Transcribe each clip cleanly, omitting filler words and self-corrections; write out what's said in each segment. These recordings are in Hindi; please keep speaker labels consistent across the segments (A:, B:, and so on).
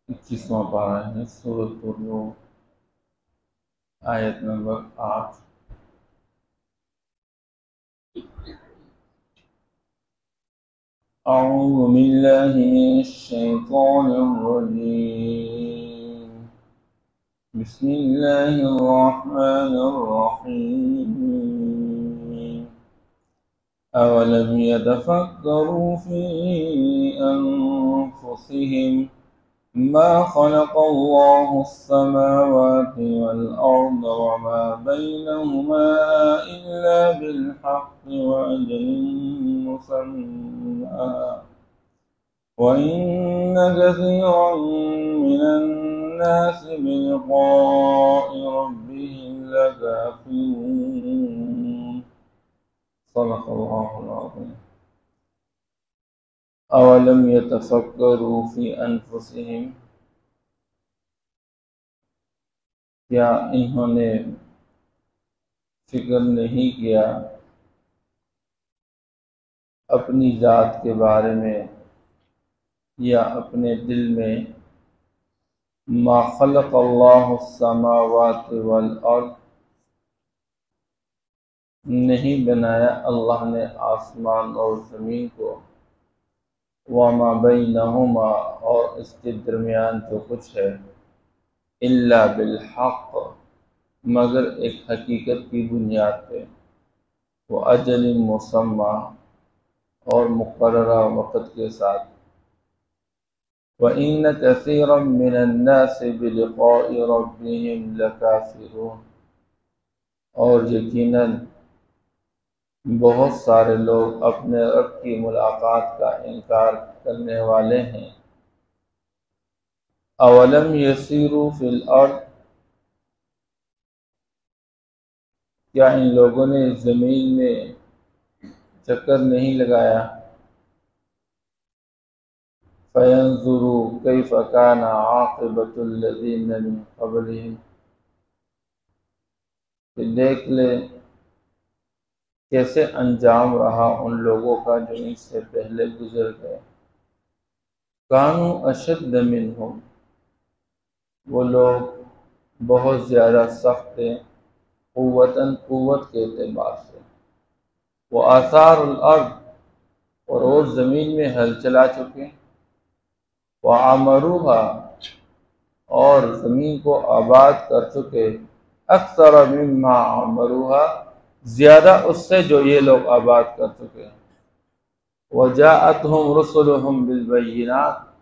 A: 21वां पारा है सूरह नूह, आयत नंबर 8। अऊज़ु बिल्लाहि मिनश्शैतानिर्रजीम। बिस्मिल्लाहिर्रहमानिर्रहीम। अवलम यतफक्करू फी अनफुसिहिम मा खलक़ल्लाहु अस्समावाति वल अर्द वमा बैनहुमा इल्ला बिल्हक़्क़ि व अजलिन मुसम्मा व इन्न कसीरन मिनन्नासि बिलिक़ाइ रब्बिहिम लकाफ़िरून। सदक़ल्लाहुल अज़ीम। अवलम यतफक्करू फी अनफुसिहिम, क्या इन्होंने फिक्र नहीं किया अपनी ज़ात के बारे में या अपने दिल में। मा खलक़ल्लाहु अस्समावाति वल अर्द, नहीं बनाया अल्लाह ने आसमान और ज़मीन को। वमा बैनहुमा, और इसके दरमियान जो कुछ है। इल्ला बिलहक़, मगर एक हकीकत की बुनियाद पे। वो अजल मुसम्मा, और मुक़र्ररा वक़्त के साथ। व इन्न कसीरम मिनन्नासि बिलिक़ाइ रब्बिहिम लकाफ़िरून, और यकीनन बहुत सारे लोग अपने रब की मुलाकात का इनकार करने वाले हैं। अवलम यसीरू फिल अर्द, क्या इन लोगों ने ज़मीन में चक्कर नहीं लगाया। फ़यंज़ुरू कैफ़ कान आक़िबतुल लज़ीना मिन क़ब्लिहिम, कि देख ले कैसे अंजाम रहा उन लोगों का जो इनसे पहले गुजर गए। कानू अशद्द मिनहुम, वो लोग बहुत ज़्यादा सख्त थे, क़ुव्वतन, क़ुव्वत के एतबार से। वो आसारुल अर्द, और वो ज़मीन में हल चला चुके। व अमरूहा, और ज़मीन को आबाद कर चुके। अक्सर मिम्मा अमरूहा, ज़्यादा उससे जो ये लोग आबाद कर चुके। वजाअतहुम रुसुलुहुम बिलबय्यिनात,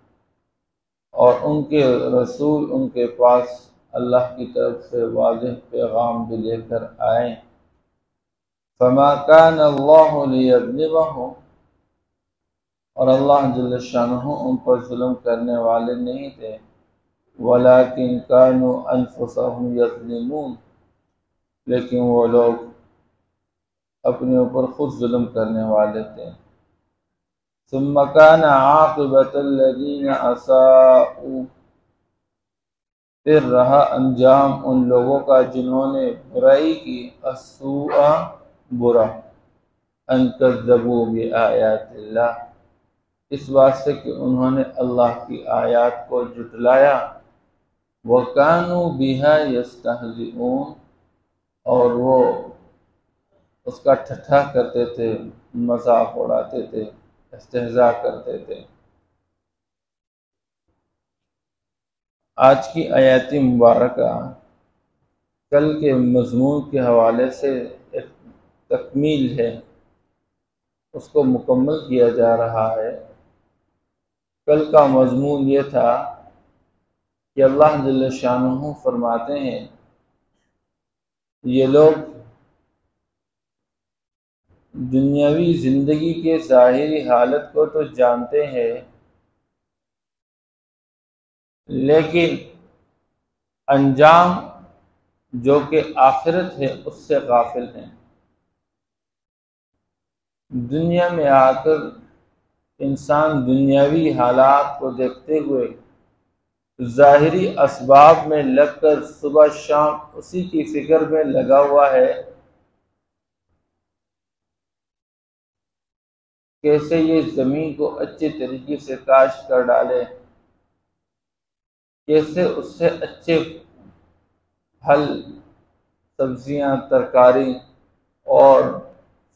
A: और उनके रसूल उनके पास अल्लाह की तरफ से वाज़ेह पैगाम भी लेकर आए। फमा कान अल्लाहु लियज़लिमहुम, और अल्लाह जल्ल शानुहु उन पर जुल्म करने वाले नहीं थे। वलाकिन कानू अनफुसहुम यज़लिमून, लेकिन वो लोग अपने ऊपर खुद जुल्म करने वाले थे। सुम्मा कान आक़िबतुल लज़ीना असाऊ, फिर रहा अंजाम उन लोगों का जिन्होंने बुराई की। अस्सूआ, बुरा। अन कज़्ज़बू बिआयातिल्लाह, इस बात से कि उन्होंने अल्लाह की आयत को जुटलाया। व कानू बिहा यस्तहज़िऊन, और वो उसका ठट्ठा करते थे, मजाक उड़ाते थे, इस्तेहज़ा करते थे। आज की आयत मुबारका कल के मज़मून के हवाले से एक तकमील है, उसको मुकम्मल किया जा रहा है। कल का मज़मून ये था कि अल्लाह जल्ल शानुहु फरमाते हैं, ये लोग दुनियावी ज़िंदगी के ज़ाहिरी हालत को तो जानते हैं, लेकिन अंजाम जो कि आखिरत है उससे गाफिल हैं। दुनिया में आकर इंसान दुनियावी हालात को देखते हुए ज़ाहिरी असबाब में लगकर सुबह शाम उसी की फिक्र में लगा हुआ है, कैसे ये ज़मीन को अच्छे तरीके से काश्त कर डाले, कैसे उससे अच्छे फल, सब्जियां, तरकारी और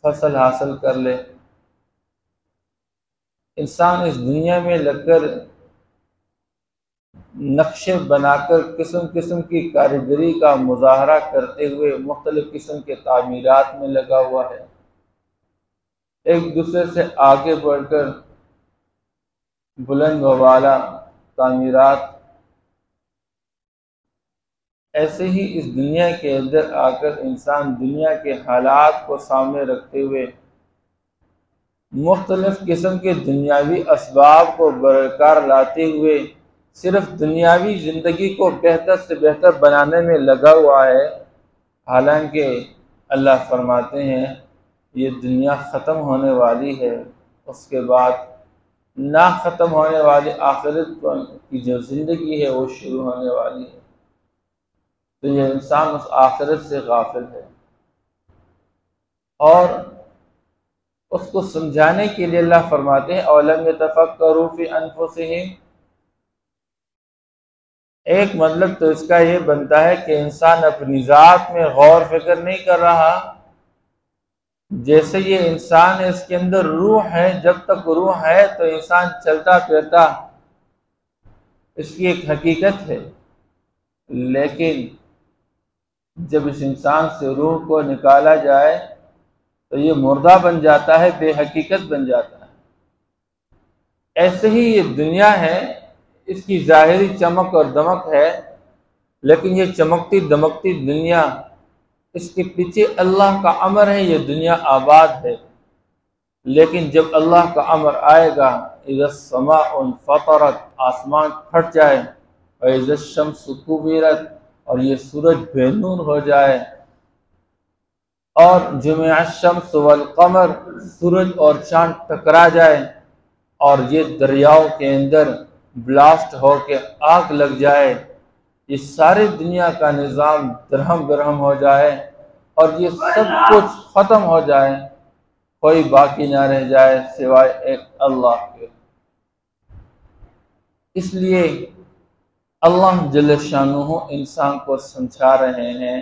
A: फसल हासिल कर ले। इंसान इस दुनिया में लगकर नक्शे बनाकर किस्म किस्म की कारीगरी का मुजाहरा करते हुए मुख्तलिफ किस्म के तामीरात में लगा हुआ है, एक दूसरे से आगे बढ़कर बुलंद वाला तामीरात। ऐसे ही इस दुनिया के अंदर आकर इंसान दुनिया के हालात को सामने रखते हुए मुख्तलिफ किस्म के दुनियावी असबाब को बरकरार लाते हुए सिर्फ दुनियावी ज़िंदगी को बेहतर से बेहतर बनाने में लगा हुआ है। हालांकि अल्लाह फरमाते हैं ये दुनिया ख़त्म होने वाली है, उसके बाद ना ख़त्म होने वाली आखिरत की जो ज़िंदगी है वो शुरू होने वाली है। तो ये इंसान उस आखिरत से गाफिल है और उसको समझाने के लिए अल्लाह फरमाते हैं औलम यतफक्करू फी अनफुसिहिम। एक मतलब तो इसका ये बनता है कि इंसान अपनी ज़ात में गौर फिक्र नहीं कर रहा। जैसे ये इंसान है, इसके अंदर रूह है, जब तक रूह है तो इंसान चलता फिरता, इसकी एक हकीकत है। लेकिन जब इस इंसान से रूह को निकाला जाए तो ये मुर्दा बन जाता है, बेहकीकत बन जाता है। ऐसे ही ये दुनिया है, इसकी ज़ाहिरी चमक और दमक है, लेकिन ये चमकती दमकती दुनिया, इसके पीछे अल्लाह का अमर है, ये दुनिया आबाद है। लेकिन जब अल्लाह का अमर आएगा, इज़ा समाउन फतरत, आसमान फट जाए, और इज़ा शम्सु कुविरत, और ये सूरज बेनूर हो जाए, और जुमिअ शम्स वल कमर, सूरज और चांद टकरा जाए, और ये दरियाओं के अंदर ब्लास्ट हो के आग लग जाए, ये सारी दुनिया का निज़ाम दरहम बरहम हो जाए और ये सब कुछ ख़त्म हो जाए, कोई बाकी ना रह जाए सिवाय एक अल्लाह के। इसलिए अल्लाह जल्ल शानुहु इंसान को समझा रहे हैं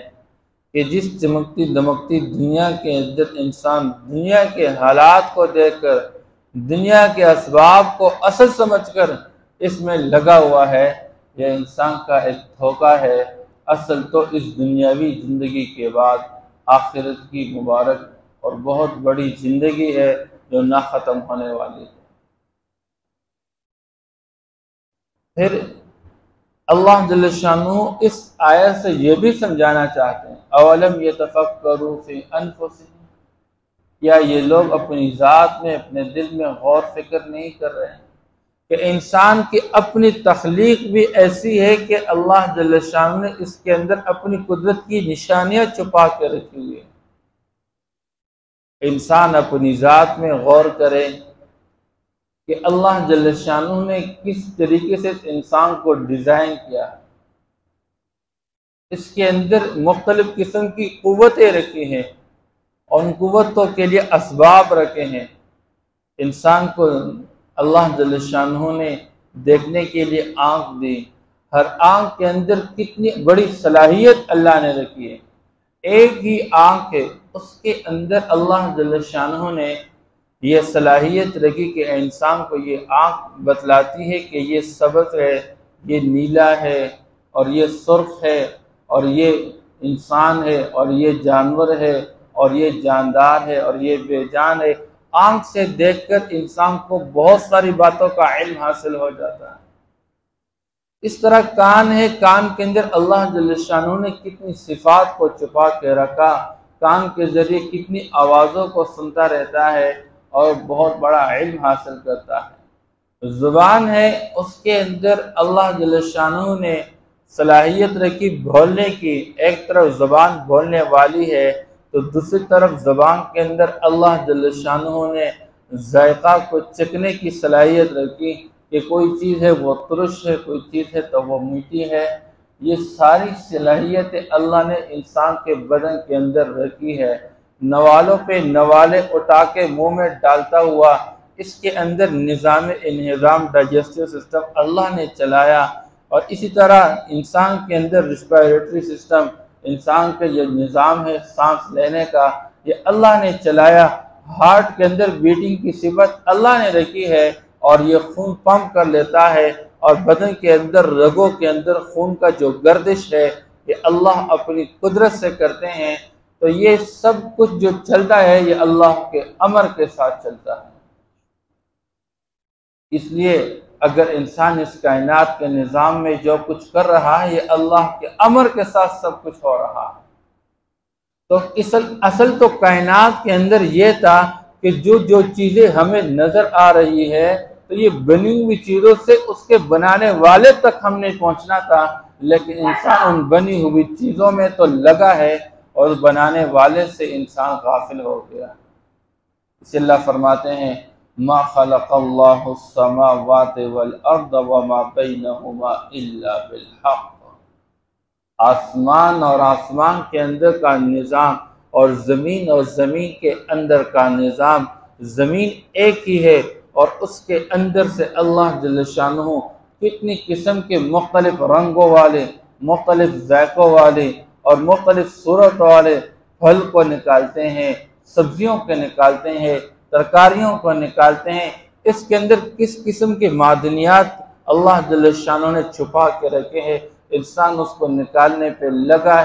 A: कि जिस चमकती दमकती दुनिया के अंदर इंसान दुनिया के हालात को देखकर, दुनिया के असबाब को असल समझकर इसमें लगा हुआ है, यह इंसान का एक धोखा है। असल तो इस दुनियावी ज़िंदगी के बाद आखिरत की मुबारक और बहुत बड़ी ज़िंदगी है जो ना ख़त्म होने वाली है। फिर अल्लाह जल्ल शानुहु इस आयत से ये भी समझाना चाहते हैं, अवलम यतफक्करू फी अनफुसिहिम, क्या ये लोग अपनी ज़ात में, अपने दिल में गौर फिक्र नहीं कर रहे हैं कि इंसान की अपनी तख्लीक भी ऐसी है कि अल्लाह जल्ल शानुहु ने इसके अंदर अपनी कुदरत की निशानियां छुपा के रखी हुई है। इंसान अपनी ज़ात में गौर करे कि अल्लाह जल्ल शानुहु ने किस तरीके से इंसान को डिज़ाइन किया। इसके अंदर मुख्तलिफ किस्म की क़ुव्वतें रखी हैं और उन क़ुव्वतों के लिए असबाब रखे हैं। इंसान को अल्लाह जल्ल शानुहु ने देखने के लिए आँख दी, हर आँख के अंदर कितनी बड़ी सलाहियत अल्लाह ने रखी है। एक ही आँख है, उसके अंदर अल्लाह जल्ल शानुहु ने यह सलाहियत रखी कि इंसान को ये आँख बतलाती है कि ये सब्ज़ है, ये नीला है, और ये सुर्ख है, और ये इंसान है, और ये जानवर है, और ये जानदार है, और ये बेजान है। आँख से देखकर इंसान को बहुत सारी बातों का इल्म हासिल हो जाता है। इस तरह कान है, कान के अंदर अल्लाह जल्ल शानुहु ने कितनी सिफात को छुपा के रखा, कान के ज़रिए कितनी आवाज़ों को सुनता रहता है और बहुत बड़ा इल्म हासिल करता है। ज़ुबान है, उसके अंदर अल्लाह जल्ल शानुहु ने सलाहियत रखी बोलने की। एक तरफ ज़ुबान बोलने वाली है तो दूसरी तरफ ज़ुबान के अंदर अल्लाह जल्ल शानुहु ने जायका को चखने की सलाहियत रखी कि कोई चीज़ है वो तुरुश है, कोई चीज़ है तो वो मीठी है। ये सारी सलाहियतें अल्लाह ने इंसान के बदन के अंदर रखी है। नवालों पे नवाले उठा के मुँह में डालता हुआ इसके अंदर निज़ाम इंहिज़ाम डाइजेस्टिव सिस्टम अल्लाह ने चलाया और इसी तरह इंसान के अंदर रिस्पिरेटरी सिस्टम, इंसान का जो निज़ाम है सांस लेने का, ये अल्लाह ने चलाया। हार्ट के अंदर बीटिंग की सिफत अल्लाह ने रखी है और ये खून पंप कर लेता है, और बदन के अंदर रगों के अंदर खून का जो गर्दिश है ये अल्लाह अपनी कुदरत से करते हैं। तो ये सब कुछ जो चलता है ये अल्लाह के अमर के साथ चलता है। इसलिए अगर इंसान इस कायनात के निज़ाम में जो कुछ कर रहा है ये अल्लाह के अमर के साथ सब कुछ हो रहा है। तो असल तो कायनात के अंदर ये था कि जो जो चीज़ें हमें नज़र आ रही है तो ये बनी हुई चीज़ों से उसके बनाने वाले तक हमने पहुंचना था, लेकिन इंसान उन बनी हुई चीज़ों में तो लगा है और बनाने वाले से इंसान गाफिल हो गया। इसे अल्लाह फरमाते हैं मा खलक़ल्लाहु समावाति वल अर्द वमा बैनहुमा इल्ला बिल हक़। आसमान और आसमान के अंदर का निज़ाम और ज़मीन के अंदर का निज़ाम, ज़मीन एक ही है और उसके अंदर से अल्लाह जल्ल शानुहु कितनी किस्म के मुख्तलिफ रंगों वाले, मुख्तलिफ ज़ायक़ों वाले और मुख्तलिफ सूरत वाले फल को निकालते हैं, सब्जियों को निकालते हैं, तरकारियों को निकालते हैं। इसके अंदर किस किस्म के मादनियात अल्लाह जल्ल शानुहु ने छुपा के रखे हैं, इंसान उसको निकालने पे लगा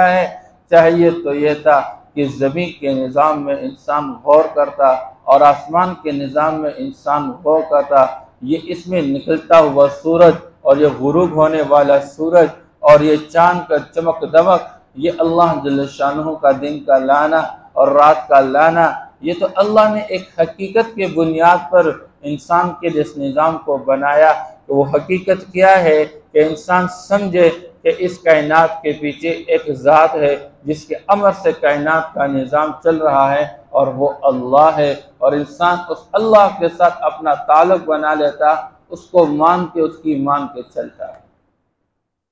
A: है। चाहिए तो यह था कि ज़मीन के निज़ाम में इंसान गौर करता और आसमान के निज़ाम में इंसान गौर करता। ये इसमें निकलता हुआ सूरज और ये गुरूब होने वाला सूरज और ये चाँद का चमक दमक, ये अल्लाह जल्ल शानुहु का दिन का लाना और रात का लाना, ये तो अल्लाह ने एक हकीकत के बुनियाद पर इंसान के लिए इस निज़ाम को बनाया। तो वो हकीकत क्या है कि इंसान समझे कि इस कायनात के पीछे एक ज़ात है जिसके अमर से कायनात का निज़ाम चल रहा है और वो अल्लाह है, और इंसान उस अल्लाह के साथ अपना ताल्लुक़ बना लेता, उसको मान के उसकी मान के चलता है।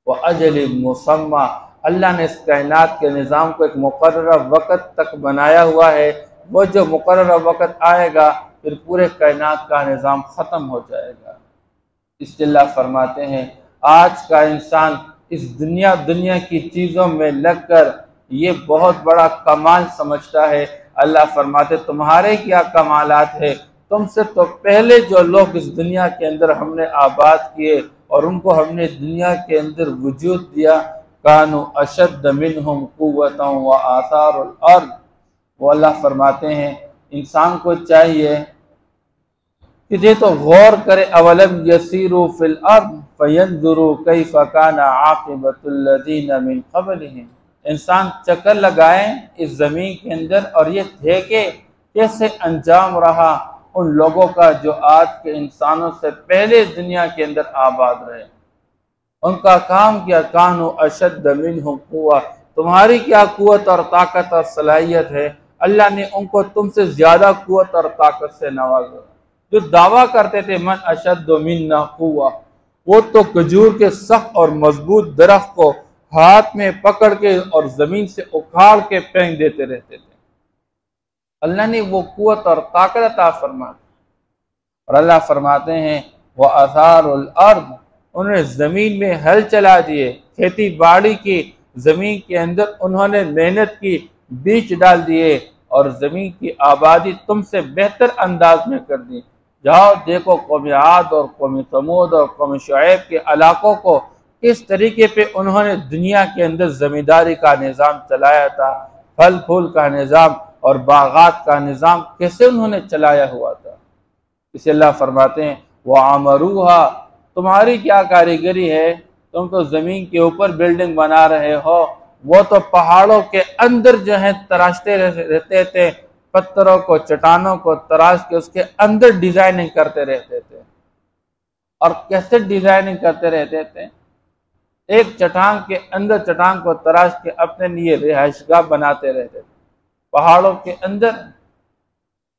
A: वह अजल मुसम्मा, अल्लाह ने इस कायनात के निज़ाम को एक मुकर्रर वक़्त तक बनाया हुआ है। वो जो मुकर्रर वक़्त आएगा फिर पूरे कायनात का निज़ाम ख़त्म हो जाएगा। इसलिए अल्लाह फरमाते हैं आज का इंसान इस दुनिया की चीज़ों में लगकर ये बहुत बड़ा कमाल समझता है। अल्लाह फरमाते तुम्हारे क्या कमालात है, तुमसे तो पहले जो लोग इस दुनिया के अंदर हमने आबाद किए और उनको हमने दुनिया के अंदर वजूद दिया, कानू अशद्द मिनहुम कुव्वतन व आसारुल अर्द। वो अल्लाह फरमाते हैं इंसान को चाहिए कि ये तो गौर करे, अवलम यसीरू फिल अर्द फयंजुरू कैफ़ काना आक़िबतुल लज़ीना मिन क़ब्लिहिम। इंसान चक्कर लगाए इस ज़मीन के अंदर और ये देखे कैसे अंजाम रहा उन लोगों का जो आज के इंसानों से पहले दुनिया के अंदर आबाद रहे। उनका काम क्या, कानू अशद्द मिनहुम कुव्वा, तुम्हारी क्या कुव्वत और ताकत और सलाहियत है, अल्लाह ने उनको तुमसे ज़्यादा कुव्वत और ताकत से नवाजा। जो दावा करते थे मन अशद्दु मिन्ना कुव्वा, वो तो खजूर के सख्त और मजबूत दरख्त को हाथ में पकड़ के और ज़मीन से उखाड़ के फेंक देते रहते थे। अल्लाह ने वो कुव्वत और ताकत अता फरमा। और अल्लाह फरमाते हैं वह आसारुल अर्द, उन्होंने ज़मीन में हल चला दिए, खेती बाड़ी की, ज़मीन के अंदर उन्होंने मेहनत की, बीज डाल दिए और ज़मीन की आबादी तुमसे बेहतर अंदाज में कर दी। जाओ देखो कौम आद और कौम समूद और कौम शुएब के इलाकों को किस तरीके पे उन्होंने दुनिया के अंदर ज़मींदारी का निज़ाम चलाया था, फल फूल का निज़ाम और बागात का निज़ाम कैसे उन्होंने चलाया हुआ था। इसे अल्लाह फरमाते हैं वह अमरूहा, तुम्हारी क्या कारीगरी है, तुम तो ज़मीन के ऊपर बिल्डिंग बना रहे हो, वो तो पहाड़ों के अंदर जो है तराशते रहते थे, पत्थरों को चट्टानों को तराश के उसके अंदर डिजाइनिंग करते रहते थे। और कैसे डिजाइनिंग करते रहते थे, एक चट्टान के अंदर चट्टान को तराश के अपने लिए रिहाइशगाह बनाते रहते थे पहाड़ों के अंदर।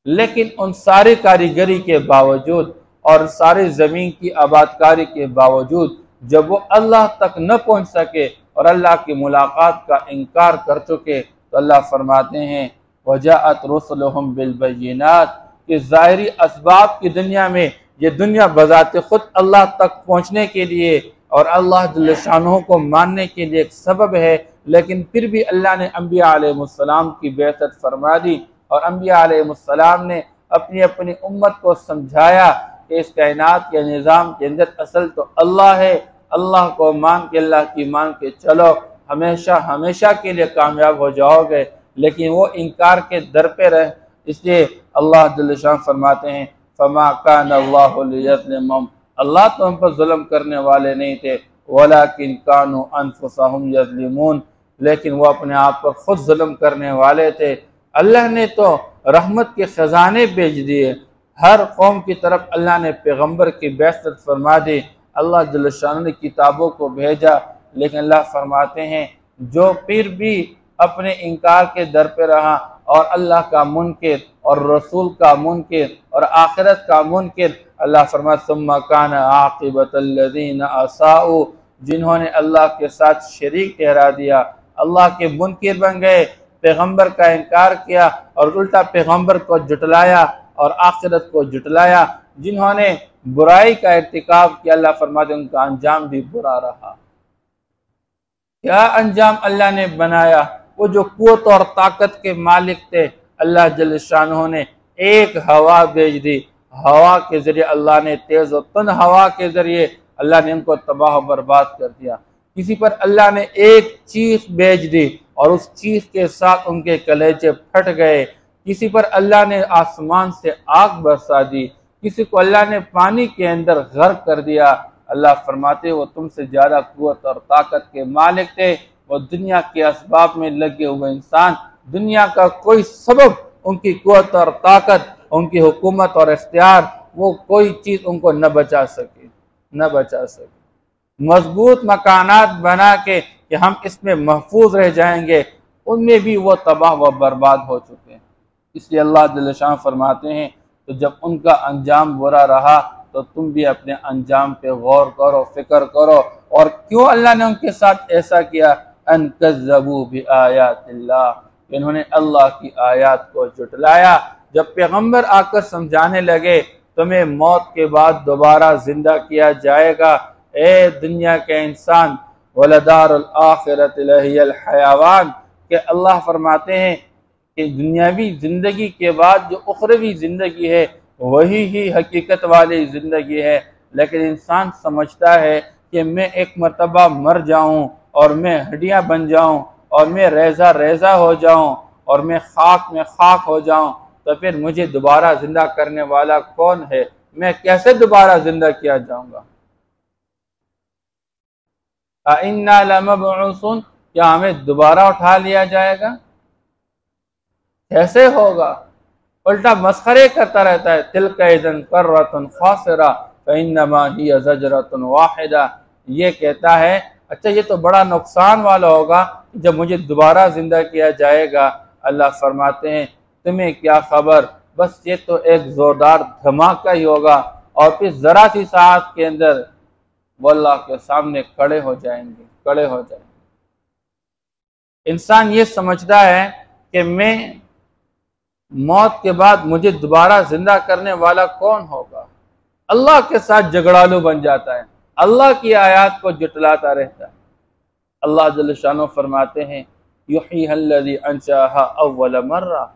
A: लेकिन उन सारी कारीगरी के बावजूद और सारी ज़मीन की आबादकारी के बावजूद जब वो अल्लाह तक न पहुंच सके और अल्लाह की मुलाकात का इनकार कर चुके, तो अल्लाह फरमाते हैं वजाअत रुसुलुहुम बिल बय्यिनात, कि ज़ाहिरी असबाब की दुनिया में ये दुनिया बज़ाते खुद अल्लाह तक पहुँचने के लिए और अल्लाह जल्ल शानहू को मानने के लिए एक सबब है, लेकिन फिर भी अल्लाह ने अंबिया अलैहिमुस्सलाम की बेअसत फरमा दी और अंबिया अलैहिमुस्सलाम ने अपनी अपनी उम्मत को समझाया कि इस कायनात के निज़ाम के अंदर असल तो अल्लाह है। अल्लाह को मान के, अल्लाह की मान के चलो, हमेशा हमेशा के लिए कामयाब हो जाओगे। लेकिन वो इनकार के दर पे रहे, इसलिए अल्लाह जल्ल शान फरमाते हैं फमा कान अल्लाहु लियज़लिमहुम, अल्लाह तो हम पर जुल्म करने वाले नहीं थे, वलाकिन कानू अनफुसहुम यज़लिमून, लेकिन वो अपने आप पर खुद जुल्म करने वाले थे। अल्लाह ने तो रहमत के खजाने भेज दिए, हर कौम की तरफ अल्लाह ने पैगम्बर की बेअसत फरमा दी, अल्लाह जल्ल शान ने किताबों को भेजा। लेकिन अल्लाह फरमाते हैं जो फिर भी अपने इनकार के दर पे रहा और अल्लाह का मुनकिर और रसूल का मुनकिर और आखिरत का मुनकिर, अल्लाह फरमाता सुम्मा कान आक़िबतल्लज़ीना असाऊ, जिन्होंने अल्लाह के साथ शरीक ठहरा दिया, अल्लाह के मुनकिर बन गए, पैगम्बर का इनकार किया और उल्टा पैगम्बर को जुटलाया और आखिरत को जुटलाया, जिन्होंने बुराई का इर्तिकाब किया, अल्लाह फरमाते उनका अंजाम भी बुरा रहा। क्या अंजाम अल्लाह ने बनाया? वो जो कुव्वत और ताकत के मालिक थे, अल्लाह जल्ल शानहू ने एक हवा भेज दी, हवा के जरिए अल्लाह ने, तेज और तन हवा के जरिए अल्लाह ने उनको तबाह बर्बाद कर दिया। किसी पर अल्लाह ने एक चीख भेज दी और उस चीख के साथ उनके कलेजे फट गए। किसी पर अल्लाह ने आसमान से आग बरसा दी, किसी को अल्लाह ने पानी के अंदर गर्क कर दिया। अल्लाह फरमाते वो तुमसे ज्यादा कुव्वत और ताकत के मालिक थे, वो दुनिया के असबाब में लगे हुए इंसान, दुनिया का कोई सबब उनकी कुव्वत और ताकत, उनकी हुकूमत और इख्तियार, वो कोई चीज उनको न बचा सके, न बचा सके। मजबूत मकानात बना के कि हम इसमें महफूज रह जाएंगे, उनमें भी वो तबाह व बर्बाद हो चुके हैं। इसलिए अल्लाह जल्ल शान फरमाते हैं तो जब उनका अंजाम बुरा रहा तो तुम भी अपने अंजाम पे गौर करो, फिक्र करो। और क्यों अल्लाह ने उनके साथ ऐसा किया? अन कज़्ज़बू बि आयातिल्लाह, इन्होंने अल्लाह की आयात को जुटलाया। जब पैगम्बर आकर समझाने लगे तुम्हें मौत के बाद दोबारा जिंदा किया जाएगा, ए दुनिया के इंसान, वलदारुल आखिरत लहियल हयावान, के अल्लाह फरमाते हैं कि दुनियावी जिंदगी के बाद जो उखरवी जिंदगी है वही ही हकीकत वाली जिंदगी है। लेकिन इंसान समझता है कि मैं एक मरतबा मर जाऊं और मैं हड्डियां बन जाऊं और मैं रेजा रेजा हो जाऊं और मैं खाक में खाक हो जाऊं, तो फिर मुझे दोबारा जिंदा करने वाला कौन है? मैं कैसे दोबारा जिंदा किया जाऊंगा? इन्ना लमबऊसून, क्या हमें दोबारा उठा लिया जाएगा? कैसे होगा? उल्टा मस्खरे करता रहता है। तिल्का इज़न कर्रतुन खासिरा फइन्नमा हिय ज़जरतुन वाहिदा, ये कहता है अच्छा ये तो बड़ा नुकसान वाला होगा जब मुझे दोबारा जिंदा किया जाएगा। अल्लाह फरमाते हैं तुम्हें क्या खबर, बस ये तो एक जोरदार धमाका ही होगा और फिर जरा सी साथ के अंदर वो अल्लाह के सामने खड़े हो जाएंगे, खड़े हो जाएंगे। इंसान ये समझता है कि मैं मौत के बाद मुझे दोबारा जिंदा करने वाला कौन होगा? अल्लाह के साथ झगड़ालू बन जाता है, अल्लाह की आयत को जुटलाता रहता है। अल्लाह जल्ल शानो फरमाते हैं युहीहल्लज़ी अंशाहा अव्वल मर्रा,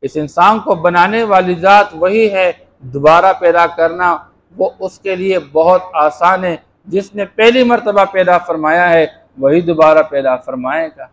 A: इस इंसान को बनाने वाली जात वही है, दोबारा पैदा करना वो उसके लिए बहुत आसान है। जिसने पहली मर्तबा पैदा फरमाया है वही दोबारा पैदा फरमाएगा।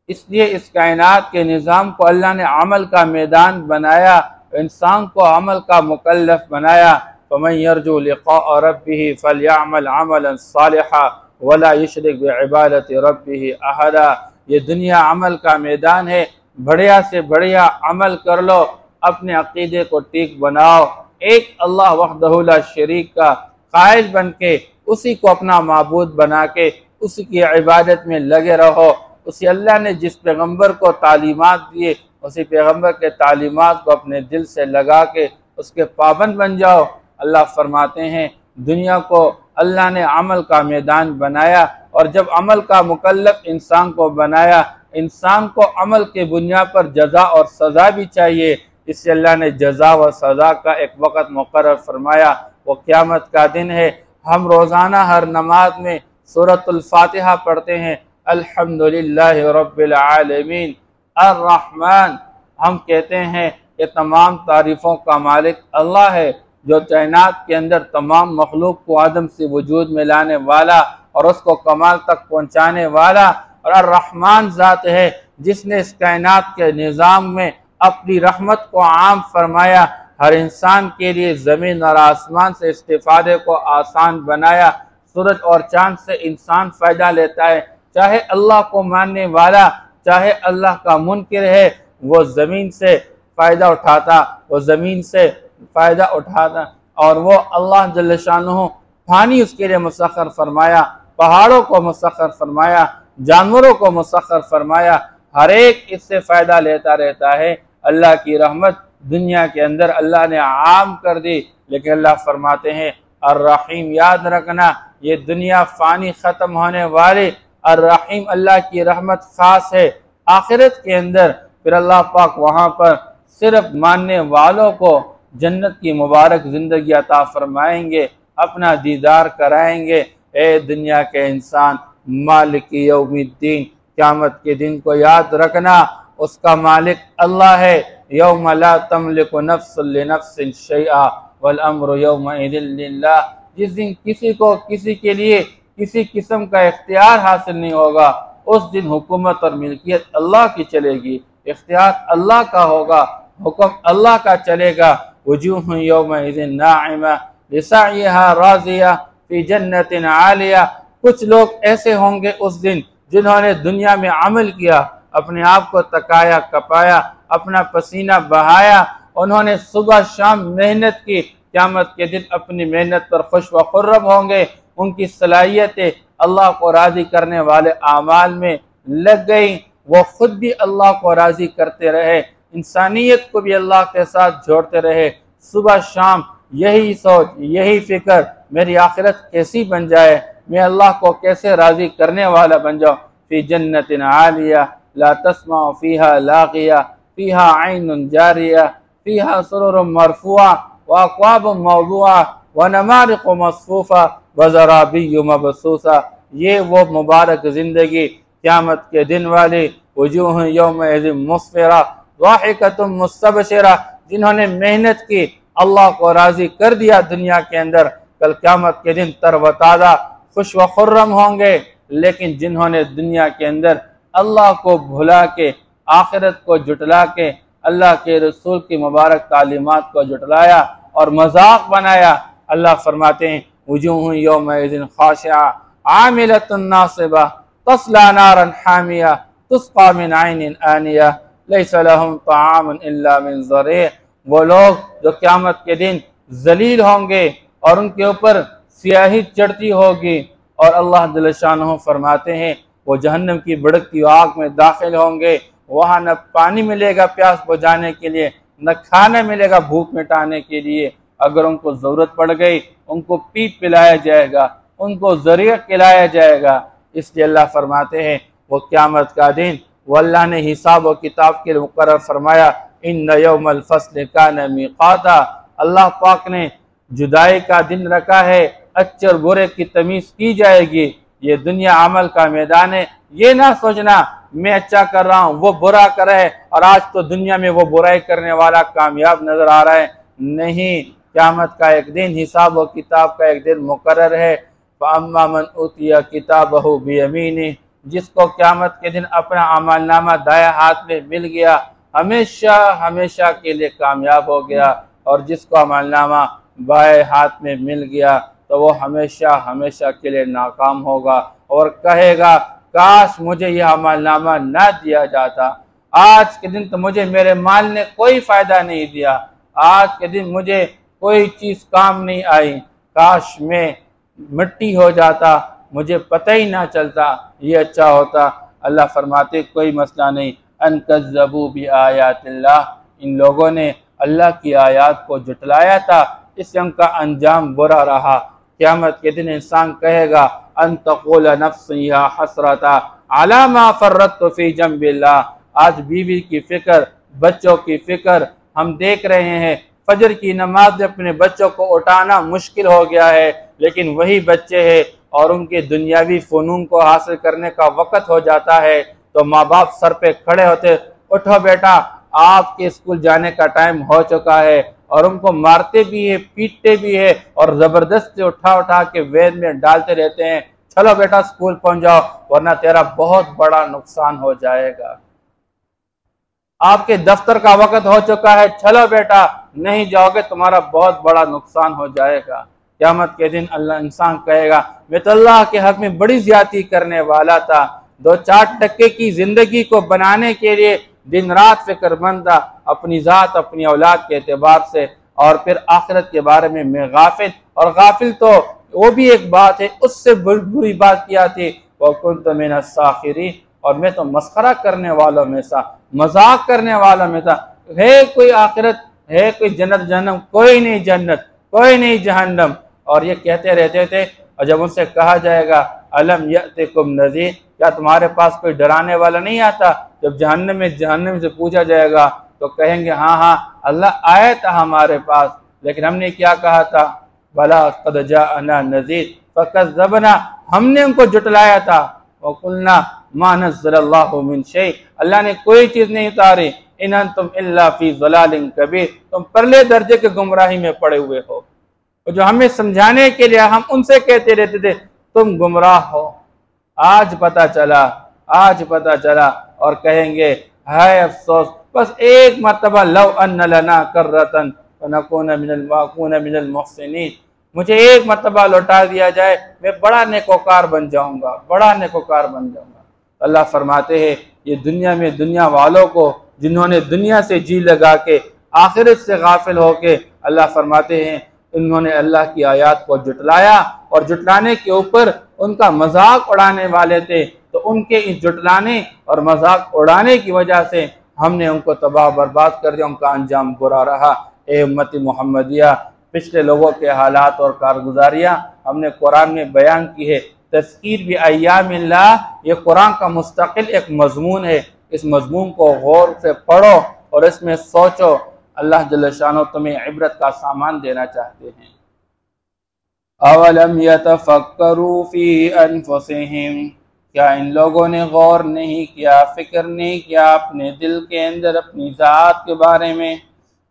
A: इसलिए इस कायनात के निज़ाम को अल्लाह ने अमल का मैदान बनाया, इंसान को अमल का मुकल्लफ बनाया। फमन यरजू लिक़ा रब्बिही फलयअमल अमलन सालिहा वला युशरिक बिइबादति रब्बिही अहदा। ये दुनिया अमल का मैदान है, बढ़िया से बढ़िया अमल कर लो, अपने अकीदे को ठीक बनाओ, एक अल्लाह वहदहु ला शरीक का कायल बन के उसी को अपना माबूद बना के उसी की इबादत में लगे रहो। उसी अल्लाह ने जिस पैगम्बर को तालीमात दिए उसी पैगम्बर के तालीमात को अपने दिल से लगा के उसके पाबंद बन जाओ। अल्लाह फरमाते हैं दुनिया को अल्लाह ने अमल का मैदान बनाया और जब अमल का मुकल्लफ इंसान को बनाया, इंसान को अमल के बुनियाद पर जजा और सज़ा भी चाहिए, इससे अल्लाह ने जज़ा व सज़ा का एक वक़्त मुक़र्रर फरमाया, वो क़यामत का दिन है। हम रोज़ाना हर नमाज में सूरतुल फातिहा पढ़ते हैं, अल्हम्दुलिल्लाहि रब्बिल आलमीन अर्रहमान। हम कहते हैं कि तमाम तारीफ़ों का मालिक अल्लाह है, जो कायनात के अंदर तमाम मखलूक को आदम से वजूद में लाने वाला और उसको कमाल तक पहुँचाने वाला, और अर्रहमान ज़ात है जिसने इस कायनात के निज़ाम में अपनी रहमत को आम फरमाया, हर इंसान के लिए ज़मीन और आसमान से इस्तिफ़ादे को आसान बनाया। सूरज और चाँद से इंसान फ़ायदा लेता है, चाहे अल्लाह को मानने वाला चाहे अल्लाह का मुनकिर है, वो ज़मीन से फ़ायदा उठाता, वो ज़मीन से फ़ायदा उठाता। और वो अल्लाह जल्ल शानुहु पानी उसके लिए मुसख्खर फरमाया, पहाड़ों को मुसख्खर फरमाया, जानवरों को मुसख्खर फरमाया, हर एक इससे फ़ायदा लेता रहता है। अल्लाह की रहमत दुनिया के अंदर अल्लाह ने आम कर दी, लेकिन अल्लाह फरमाते हैं अर्रहीम, याद रखना ये दुनिया फ़ानी ख़त्म होने वाली, अर्रहीम अल्लाह की रहमत ख़ास है आखिरत के अंदर। फिर अल्लाह पाक वहाँ पर सिर्फ मानने वालों को जन्नत की मुबारक ज़िंदगी अता फरमाएंगे, अपना दीदार कराएंगे। ए दुनिया के इंसान, मालिक यौमिद्दीन, क़यामत के दिन को याद रखना, उसका मालिक अल्लाह है। यौम ला तमलिकु नफ्सुन लिनफ्सिन शैआ वल अम्रु यौमइज़िन लिल्लाह, जिस दिन किसी को किसी के लिए किसी किस्म का इख्तियार हासिल नहीं होगा, उस दिन हुकूमत और मिल्कियत अल्लाह की चलेगी, इख्तियार अल्लाह का होगा, हुक्म अल्लाह का चलेगा। वजूह यौमइज़िन नाइमा लिसअयहा राज़िया फी जन्नतिन आलिया, कुछ लोग ऐसे होंगे उस दिन जिन्होंने दुनिया में अमल किया, अपने आप को तकाया कपाया, अपना पसीना बहाया, उन्होंने सुबह शाम मेहनत की, क़यामत के दिन अपनी मेहनत पर खुश व खुर्रम होंगे। उनकी सलाहियतें अल्लाह को राज़ी करने वाले आमाल में लग गई, वो खुद भी अल्लाह को राज़ी करते रहे, इंसानियत को भी अल्लाह के साथ जोड़ते रहे। सुबह शाम यही सोच, यही फ़िक्र, मेरी आखिरत कैसी बन जाए, मैं अल्लाह को कैसे राज़ी करने वाला बन जाऊँ। फ़ी जन्नतिन आलिया ला तस्माउ फ़ीहा लाग़िया फ़ीहा ऐनुन जारिया फ़ीहा सुरुरुम मरफ़ूआ व अक्वाबुम मौज़ूआ व नमारिक़ु मस्फ़ूफ़ा व ज़राबिय्यु मबसूसा। ये वो मुबारक ज़िंदगी क़यामत के दिन वाली, वजूह यौमइज़िन मुस्फ़िरा ज़ाहिकतुम मुस्तबशिरा, जिन्होंने मेहनत की, अल्लाह को राज़ी कर दिया दुनिया के अंदर, कल क़यामत के दिन तरवताज़ा खुश व खुर्रम होंगे। लेकिन जिन्होंने दुनिया के अंदर अल्लाह को भुला के, आखिरत को जुटला के, अल्लाह के रसूल की मुबारक तालीमात को जुटलाया और मजाक बनाया, अल्लाह फरमाते हैं वजूह यौमइज़िन खाशिआ आमिलतुन नासिबा तस्ला नारन हामिया तुस्क़ा मिन ऐनिन आनिया लैसा लहुम तआमुन इल्ला मिन ज़री। वो लोग जो क़यामत के दिन जलील होंगे और उनके ऊपर स्याही चढ़ती होगी, और अल्लाह जल्ल शानुहु फरमाते हैं वो जहन्नम की भड़कती आग में दाखिल होंगे, वहाँ न पानी मिलेगा प्यास बुझाने के लिए, न खाना मिलेगा भूख मिटाने के लिए। अगर उनको ज़रूरत पड़ गई, उनको पीट पिलाया जाएगा, उनको ज़रिया खिलाया जाएगा। इसलिए अल्लाह फरमाते हैं वो क़यामत का दिन, वो अल्लाह ने हिसाब व किताब के लिए मुकर्रर फरमाया, इन्न यौमल फ़स्ल कान मीक़ाता, अल्लाह पाक ने जुदाई का दिन रखा है, अच्छे और बुरे की तमीज़ की जाएगी। ये दुनिया अमल का मैदान है, ये ना सोचना मैं अच्छा कर रहा हूँ वो बुरा कर रहा है और आज तो दुनिया में वो बुराई करने वाला कामयाब नजर आ रहा है। नहीं, क़यामत का एक दिन, हिसाब व किताब का एक दिन मुकर्रर है। फ़अम्मा मन ऊतिया किताबहु बियमीनिही, जिसको क़यामत के दिन अपना अमलनामा दायां हाथ में मिल गया, हमेशा हमेशा के लिए कामयाब हो गया, और जिसको अमलनामा बाएं हाथ में मिल गया तो वो हमेशा हमेशा के लिए नाकाम होगा और कहेगा काश मुझे यह अमलनामा ना दिया जाता, आज के दिन तो मुझे मेरे माल ने कोई फ़ायदा नहीं दिया, आज के दिन मुझे कोई चीज़ काम नहीं आई, काश मैं मिट्टी हो जाता, मुझे पता ही ना चलता, ये अच्छा होता। अल्लाह फरमाते कोई मसला नहीं, अन कज़्ज़बू बि आयातिल्लाह, इन लोगों ने अल्लाह की आयात को जुटलाया था, इसलिए उनका अंजाम बुरा रहा। क़यामत के दिन इंसान कहेगा अन तक़ूल नफ्स या हसरता अला मा फ़र्रत्तु फ़ी जंबिल्लाह, आज बीवी की फ़िक्र, बच्चों की फ़िक्र, हम देख रहे हैं फजर की नमाज में अपने बच्चों को उठाना मुश्किल हो गया है, लेकिन वही बच्चे हैं और उनके दुनियावी फ़नून को हासिल करने का वक़्त हो जाता है तो माँ बाप सर पे खड़े होते, उठो बेटा आपके स्कूल जाने का टाइम हो चुका है, और उनको मारते भी है, पीटते भी है और ज़बरदस्ती उठा उठा के वैन में डालते रहते हैं, चलो बेटा स्कूल पहुंच जाओ वरना तेरा बहुत बड़ा नुकसान हो जाएगा। आपके दफ्तर का वक़्त हो चुका है, चलो बेटा नहीं जाओगे तुम्हारा बहुत बड़ा नुकसान हो जाएगा। क़यामत के दिन अल्लाह इंसान कहेगा मैं तो अल्लाह के हक में बड़ी ज़्यादती करने वाला था, 2-4 टके की ज़िंदगी को बनाने के लिए दिन रात फिक्रमंद था अपनी ज़ात अपनी औलाद के एतबार से, और फिर आखिरत के बारे में मैं गाफिल, और गाफिल तो वो भी एक बात है, उससे बुरी बात किया थी वकुन्त मिन अस्साखिरीन, और मैं तो मस्खरा करने वालों में था, मजाक करने वालों में था। है कोई आखिरत, है कोई जन्नत जहन्नम? कोई नहीं जन्नत, कोई नहीं जहन्नम। और ये कहते रहते थे, और जब उनसे कहा जाएगा अलम यअतिकुम नज़ीर, क्या तुम्हारे पास कोई डराने वाला नहीं आता? जब जहन्नम से पूछा जाएगा तो कहेंगे हाँ हाँ अल्लाह आया था हमारे पास, लेकिन हमने क्या कहा था? भला क़द जाअना नज़ीर फ़कज़्ज़बना, हमने उनको जुटलाया था। वक़ुलना मा नज़्ज़लल्लाहु मिन शै, अल्लाह ने कोई चीज़ नहीं उतारी, इन अंतुम इल्ला फ़ी ज़लालिन कबीर, तुम परले दर्जे के गुमराही में पड़े हुए हो। और जो हमें समझाने के लिए हम उनसे कहते रहते थे तुम गुमराह हो, आज पता चला, आज पता चला। और कहेंगे हाय अफसोस, बस एक मरतबा लव अन्न लना कररतन फनकून मिनल मुहसिनीन, मुझे एक मरतबा लौटा दिया जाए मैं बड़ा नेकोकार बन जाऊंगा, बड़ा नेकोकार बन जाऊंगा। अल्लाह फरमाते हैं ये दुनिया में दुनिया वालों को जिन्होंने दुनिया से जी लगा के आखिरत से गाफिल होके, अल्लाह फरमाते हैं उन्होंने अल्लाह की आयत को जुटलाया और जुटलाने के ऊपर उनका मजाक उड़ाने वाले थे, तो उनके इस जुटलाने और मजाक उड़ाने की वजह से हमने उनको तबाह बर्बाद कर दिया, उनका अंजाम बुरा रहा। ए उम्मती मुहम्मदिया, पिछले लोगों के हालात और कारगुजारियाँ हमने कुरान में बयान की है। तज़कीर भी अय्यामिल्लाह, ये कुरान का मुस्तकिल एक मजमून है, इस मजमून को गौर से पढ़ो और इसमें सोचो, अल्लाह जल्ल शानो तुम्हें इबरत का सामान देना चाहते हैं। अवलम यतफक्करू फी अनफुसिहिम, क्या इन लोगों ने गौर नहीं किया, फिक्र नहीं किया अपने दिल के अंदर अपनी ज़ात के बारे में?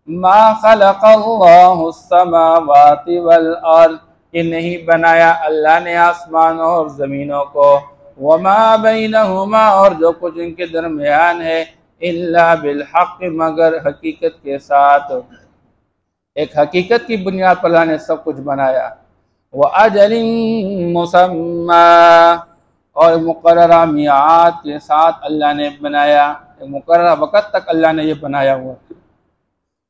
A: मा खलक़ल्लाहु समावाति वल अर्द, ये नहीं बनाया अल्लाह ने आसमानों और ज़मीनों को, वमा बैनहुमा, और जो कुछ इनके दरमियान है, इल्ला बिल हक़, मगर हकीकत के साथ, एक हकीकत की बुनियाद पर अल्लाह ने सब कुछ बनाया। व अजलिन मुसम्मा, और मुकर्ररा मियाद के साथ अल्लाह ने बनाया, मुकर्ररा वक़्त तक अल्लाह ने ये बनाया हुआ।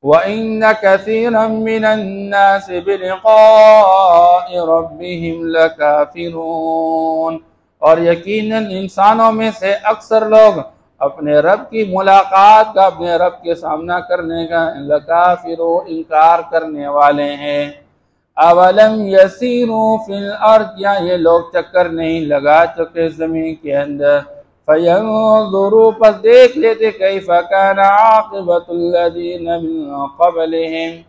A: व इन्न कसीरम मिनन नासि बिलिक़ाइ रब्बिहिम लकाफ़िरून, और यकीनन इंसानों में से अक्सर लोग अपने रब की मुलाकात का, अपने रब के सामना करने का लकाफ़िरू, इनकार करने वाले हैं। अवलम यसीरू फिल अर्द, क्या ये लोग चक्कर नहीं लगा चुके ज़मीन के अंदर? फयंज़ुरू, पस देख लेते, कैफ़ कान आक़िबतुल लज़ीना मिन क़ब्लिहिम,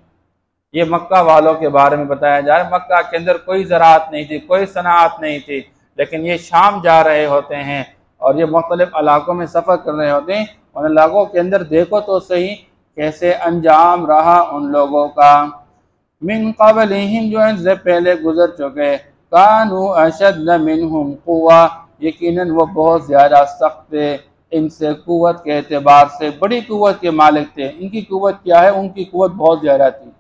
A: ये मक्का वालों के बारे में बताया जा रहा है। मक्का के अंदर कोई ज़राअत नहीं थी, कोई सनाअत नहीं थी, लेकिन ये शाम जा रहे होते हैं और ये मुख्तलिफ इलाकों में सफ़र कर रहे होते हैं। उन इलाकों के अंदर देखो तो सही कैसे अंजाम रहा उन लोगों का। मिन क़ब्लिहिम, जो इनसे पहले गुजर चुके, कानू अशद्द मिनहुम क़ुव्वा, यकीनन वो बहुत ज़्यादा सख्त थे इनसे, क़ुव्वत के एतबार से बड़ी क़ुव्वत के मालिक थे। इनकी क़ुव्वत क्या है? उनकी क़ुव्वत बहुत ज़्यादा थी।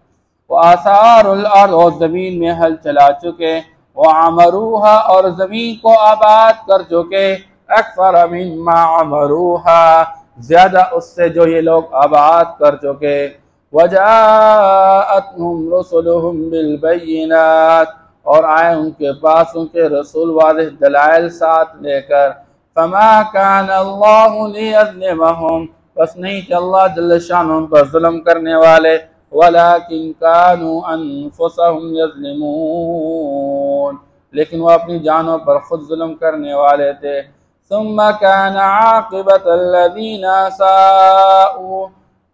A: वो आसारुल अर्द, और ज़मीन में हल चला चुके, वो अमरूहा, और ज़मीन को आबाद कर चुके, अक्सर मिम्मा अमरूहा, ज़्यादा उससे जो ये लोग आबाद कर चुके। वजाअतहुम रुसुलुहुम बिल बय्यिनात, और आए उनके पास उनके रसूल वाज़ेह दलाइल साथ लेकर। फमा कान अल्लाहु लियज़लिमहुम, बस नहीं कि अल्लाह जल्ल शानुहु उन पर जुल्म करने वाले, वलाकिन कानू अनफुसहुम यज़लिमून, लेकिन वो अपनी जानों पर खुद जुल्म करने वाले थे। सुम्मा कान आक़िबतल लज़ीना साऊ,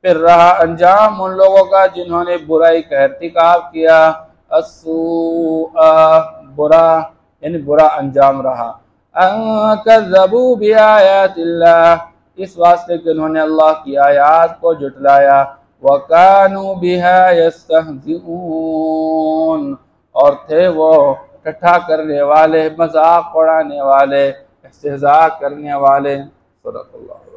A: फिर रहा अंजाम उन लोगों का जिन्होंने बुराई का इर्तिकाब किया, अस्सूआ, बुरा यानी बुरा अंजाम रहा, कज़्ज़बू बिआयातिल्लाह, इस वास्ते कि उन्होंने अल्लाह की आयात को जुटलाया, वकानू बिहा यस्तहज़िऊन, और थे वो ठट्ठा करने वाले, मजाक उड़ाने वाले, इस्तेज़ा करने वाले। सदक़ल्लाहु।